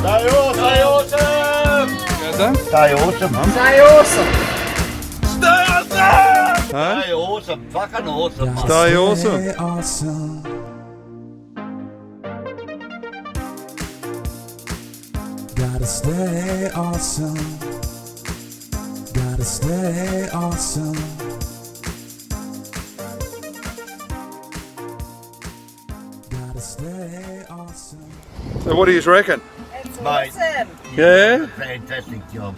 Stay awesome! Stay awesome, Mum. Stay awesome. Stay awesome! Huh? Stay awesome, fucking awesome, Mum. Stay awesome. Stay awesome. Gotta stay awesome. Gotta stay awesome. Gotta stay awesome. So what do you reckon? It's Mate. awesome. Yeah? Fantastic job.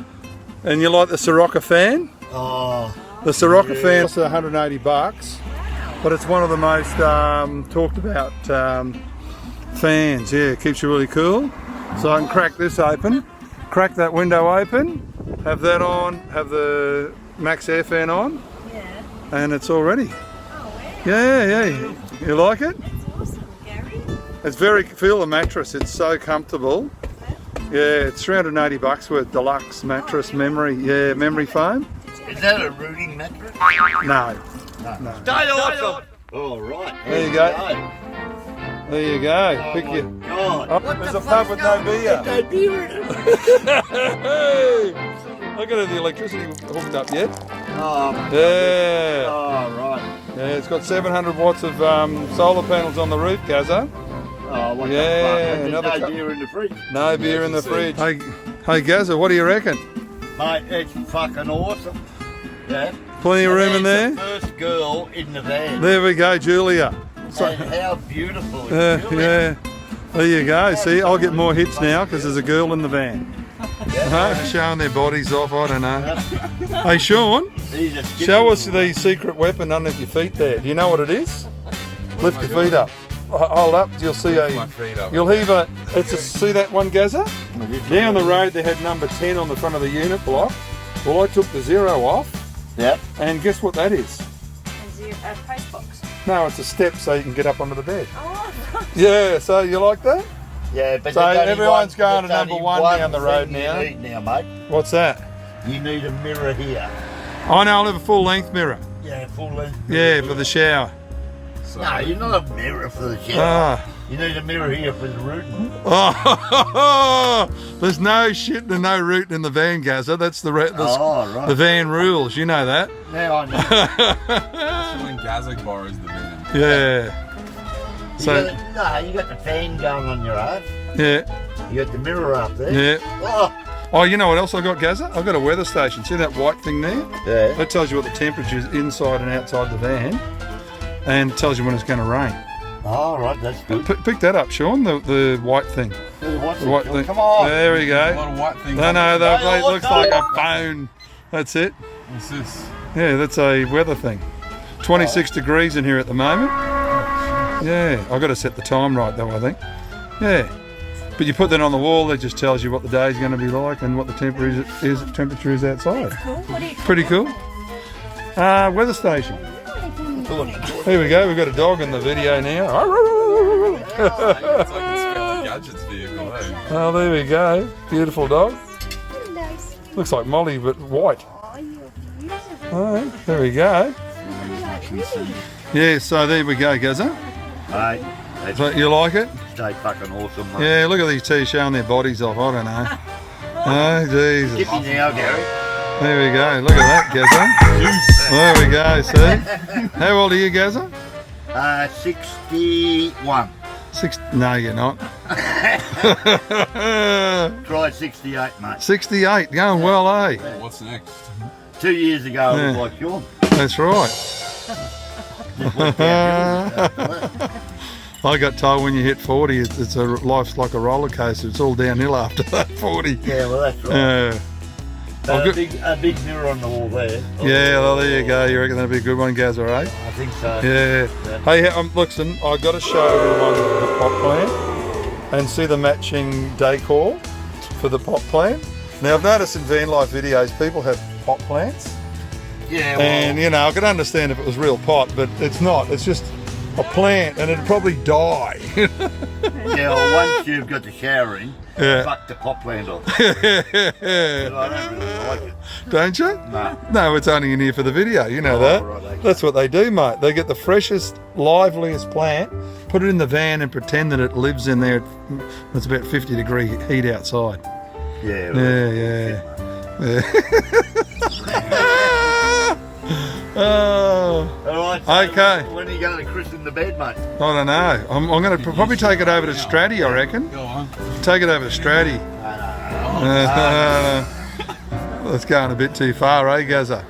And you like the Sirocco Fan? Oh, The Sirocco Fan is $180, but it's one of the most talked about fans. Yeah, it keeps you really cool. So I can crack this open, crack that window open, have that on, have the max air fan on, Yeah. and it's all ready. Oh, wow. Yeah. You like it? That's awesome, Gary. It's feel the mattress, it's so comfortable. Yeah, it's $380 worth deluxe mattress memory. Yeah, memory foam. is that a rooting mattress? No. Stay awesome! All right. There you go. There you go. Oh Pick my your. God. Oh, What there's the a pub fuck's with no going on? beer. There's no beer in it. Hey! Look at it, the electricity hooked up yet. Oh, my Yeah. Oh, right. Yeah, it's got 700 watts of solar panels on the roof, Gazza. Oh, what Yeah, the fuck? And another there's no cup. beer in the fridge. No beer in the fridge. Hey Gazza, what do you reckon? Mate, it's fucking awesome. Yeah. Plenty of room in There's there? the first girl in the van. There we go, Julia. And how beautiful is Julia? Yeah. There you go. See, I'll get more hits now because there's a girl in the van. Showing their bodies off, I don't know. Hey Sean, He's a skipper. show us the secret weapon underneath your feet there. Do you know what it is? Lift your feet up. Hold up, you'll see a. You'll heave a. See that one, Gazza? Down the road they had number 10 on the front of the unit block. Well, I took the 0 off, Yep. and guess what that is? Is there a post box? No, it's a step so you can get up onto the bed. Oh, right. Yeah, so you like that? Yeah, but So there's only everyone's going to there's number only one down the road thing now. You need now, mate. What's that? You need a mirror here. I know, I'll have a full length mirror. Yeah, full length. Yeah, for the shower. No, you're not a mirror for the shower. Ah. You need a mirror here for the rooting. Oh, there's no shit and no rooting in the van, Gazza. That's the Oh, right. the van rules. You know that. Now I know. That's when Gazza borrows the van. Yeah. So You got the fan going on your arm. yeah, You got the mirror up there. yeah. Oh, Oh, you know what else I got, Gazza? I've got a weather station. See that white thing there? yeah. That tells you what the temperature is inside and outside the van, and tells you when it's going to rain. Oh, right, that's good. Pick that up, Sean. The white thing. What's The white it? thing. Come on. There we A go. lot of white things. No, it look looks like a good. phone. That's it. What's this? Yeah, that's a weather thing. 26 degrees in here at the moment. Yeah, I've got to set the time right though, I think. Yeah. But you put that on the wall, it just tells you what the day's going to be like and what the temperature is outside. Cool. What do you Pretty cool. Weather station. Here we go, we've got a dog in the video now. It's like a Spelling Gadgets vehicle, eh? Oh, there we go. Beautiful dog. Looks like Molly, but white. Alright, there we go. Yeah, so there we go, Gazza. Mate, So you like it? stay fucking awesome, mate. Yeah, look at these two showing their bodies off. I don't know. Oh, Jesus. Get me now, Gary. There we go. Look at that, Gazza. There we go, see? How old are you, Gazza? 61. No, you're not. Try 68, mate. 68. Going well, eh? What's next? 2 years ago, I Yeah. was like, Sean. That's right. Just went down, didn't it? I got told when you hit 40, life's like a roller coaster. It's all downhill after that 40. Yeah, well, that's right. Yeah. But Well, a big mirror on the wall there. Yeah, well, there you go. You reckon that'll be a good one, Gazza, eh? I think so. Yeah. Hey, listen, I've got to show everyone the pot plant and see the matching decor for the pot plant. Now, I've noticed in Vanlife videos, people have pot plants. Yeah, well, And, you know, I could understand if it was real pot, but it's not. It's just a plant and it'd probably die. yeah, well, once you've got the shower in, Yeah. fuck the copland off. But I don't really like it. Don't you? No. No, it's only in here for the video. You know Oh, that. right, okay. That's what they do, mate. They get the freshest, liveliest plant, put it in the van, and pretend that it lives in there. It's about 50-degree heat outside. Yeah. Yeah. Oh, All right. Okay. When are you going to christen the bed, mate? I don't know. I'm going to probably take it over to Stratty, I reckon. Go on. Take it over to Stratty. That's going a bit too far, eh, Gazza?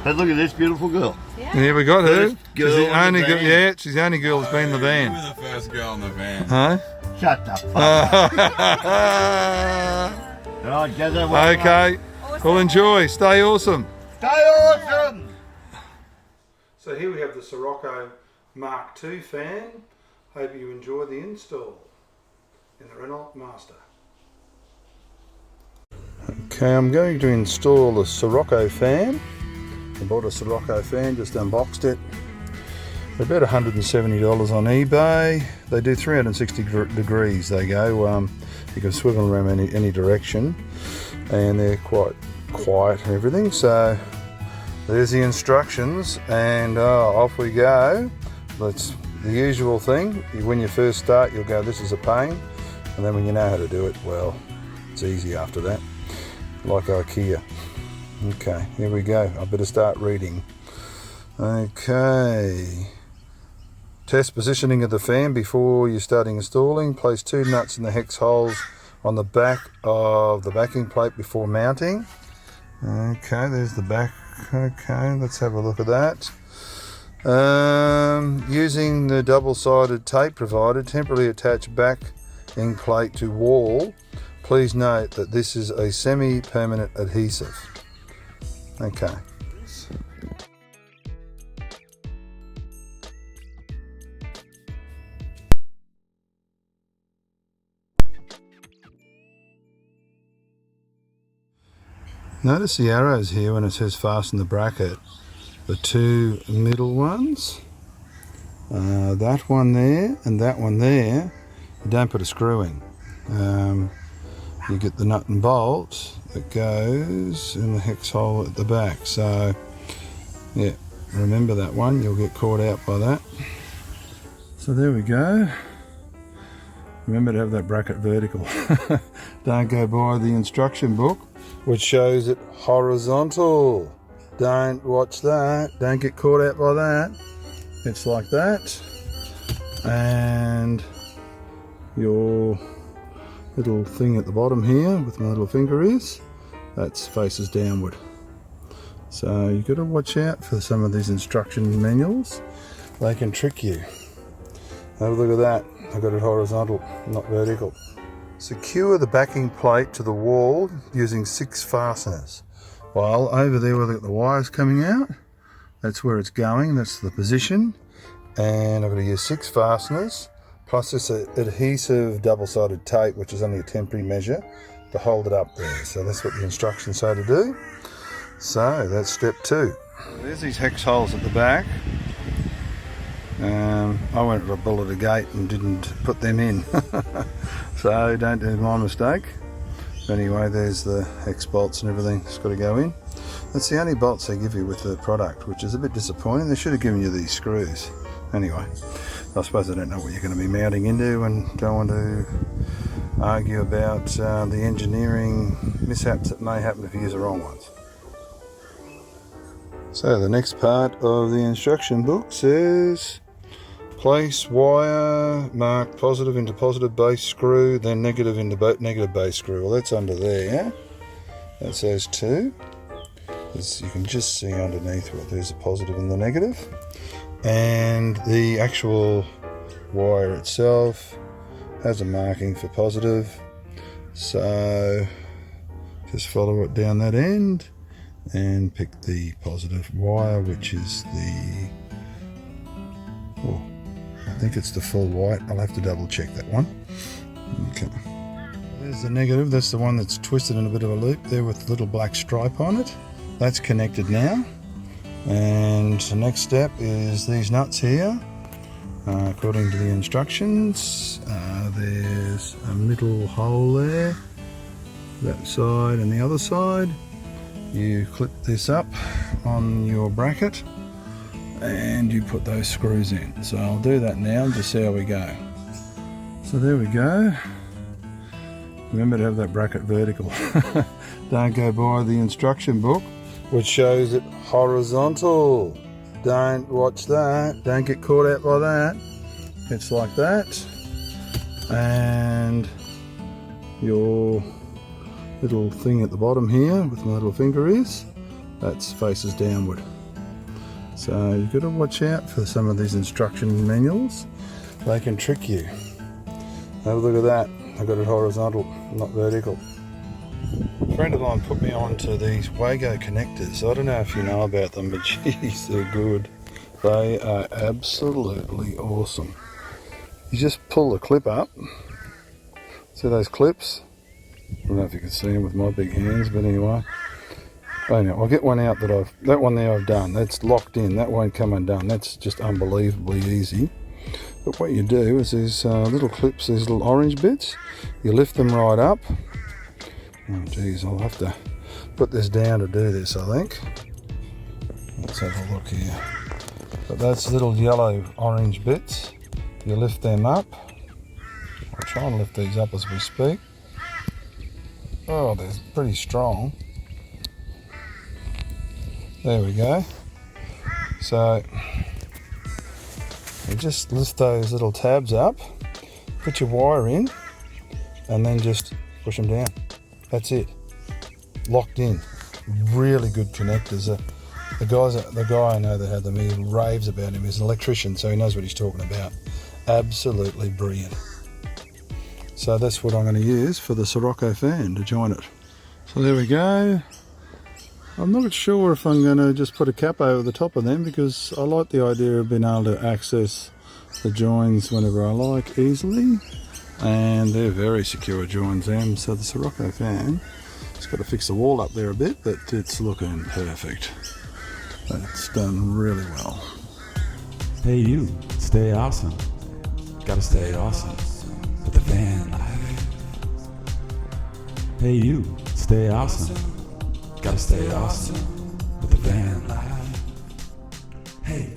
But look at this beautiful girl. Yeah, we got her. First She's girl the in the only girl. van. Yeah, she's the only girl that's been in the You van. were the first girl in the van. Huh? Shut the fuck up. All right, gather. Okay. Well, enjoy. Stay awesome. Stay awesome. So here we have the Sirocco Mark II fan. Hope you enjoy the install in the Renault Master. Okay, I'm going to install the Sirocco fan. I bought a Sirocco fan, just unboxed it. They're about $170 on eBay. They do 360 degrees. They go. You can swivel them around any direction, and they're quite quiet and everything. So there's the instructions, and off we go. That's the usual thing. When you first start, you'll go, this is a pain, and then when you know how to do it, well, it's easy after that, like IKEA. Okay, here we go. I better start reading. Okay. Test positioning of the fan before you start installing. Place 2 nuts in the hex holes on the back of the backing plate before mounting. Okay, there's the back. Okay, let's have a look at that. Using the double-sided tape provided, temporarily attach backing plate to wall. Please note that this is a semi-permanent adhesive. Okay. Notice the arrows here when it says fasten the bracket. The 2 middle ones, that one there and that one there, you don't put a screw in. You get the nut and bolt that goes in the hex hole at the back. So yeah, remember that one, you'll get caught out by that. So there we go. Remember to have that bracket vertical. Don't go by the instruction book, which shows it horizontal. Don't watch that. Don't get caught out by that. It's like that. And your little thing at the bottom here with my little finger is, that's faces downward. So you've got to watch out for some of these instruction manuals. They can trick you. Have a look at that. I've got it horizontal, not vertical. Secure the backing plate to the wall using 6 fasteners. While over there where the wire's coming out, that's where it's going, that's the position. And I've got to use 6 fasteners, plus this adhesive double-sided tape, which is only a temporary measure, to hold it up there. So that's what the instructions say to do. So that's step 2. There's these hex holes at the back. I went for a bull at a gate and didn't put them in. So don't do my mistake. Anyway, there's the hex bolts and everything that's got to go in. That's the only bolts they give you with the product, which is a bit disappointing. They should have given you these screws. Anyway, I suppose I don't know what you're going to be mounting into and don't want to argue about the engineering mishaps that may happen if you use the wrong ones. So the next part of the instruction book says place wire marked positive into positive base screw, then negative into negative base screw. Well, that's under there. That says 2. As you can just see underneath what there's a positive and the negative. And the actual wire itself has a marking for positive. So just follow it down that end and pick the positive wire, which is the, I think it's the full white. I'll have to double check that one. Okay. There's the negative. That's the one that's twisted in a bit of a loop there with a little black stripe on it. That's connected now. And the next step is these nuts here. According to the instructions, there's a middle hole there, that side and the other side. You clip this up on your bracket and you put those screws in. So I'll do that now and just see how we go. So there we go. Remember to have that bracket vertical. Don't go by the instruction book, which shows it horizontal. Don't watch that. Don't get caught out by that. It's like that. And your little thing at the bottom here with my little finger is, that's faces downward. So you've got to watch out for some of these instruction manuals. They can trick you. Have a look at that. I got it horizontal, not vertical. A friend of mine put me on to these Wago connectors. I don't know if you know about them, but geez, they're good. They are absolutely awesome. You just pull the clip up. See those clips? I don't know if you can see them with my big hands, but anyway. I'll get one out that one there I've done. That's locked in, that won't come undone. That's just unbelievably easy. But what you do is these little clips, these little orange bits, you lift them right up. Oh geez, I'll have to put this down to do this, I think. Let's have a look here. But that's little yellow orange bits. You lift them up. I'll try and lift these up as we speak. Oh, they're pretty strong. There we go. So you just lift those little tabs up, put your wire in, and then just push them down. That's it. Locked in. Really good connectors. The guy I know that had them, he raves about him. He's an electrician, so he knows what he's talking about. Absolutely brilliant. So that's what I'm going to use for the Sirocco Fan to join it. So there we go. I'm not sure if I'm going to just put a cap over the top of them, because I like the idea of being able to access the joins whenever I like easily, and they're very secure joins them. So the Sirocco Fan, it's got to fix the wall up there a bit, but it's looking perfect. It's done really well. Hey you, stay awesome. Gotta stay awesome with the van life. Hey you, stay awesome. Gotta stay awesome with the van life. Hey.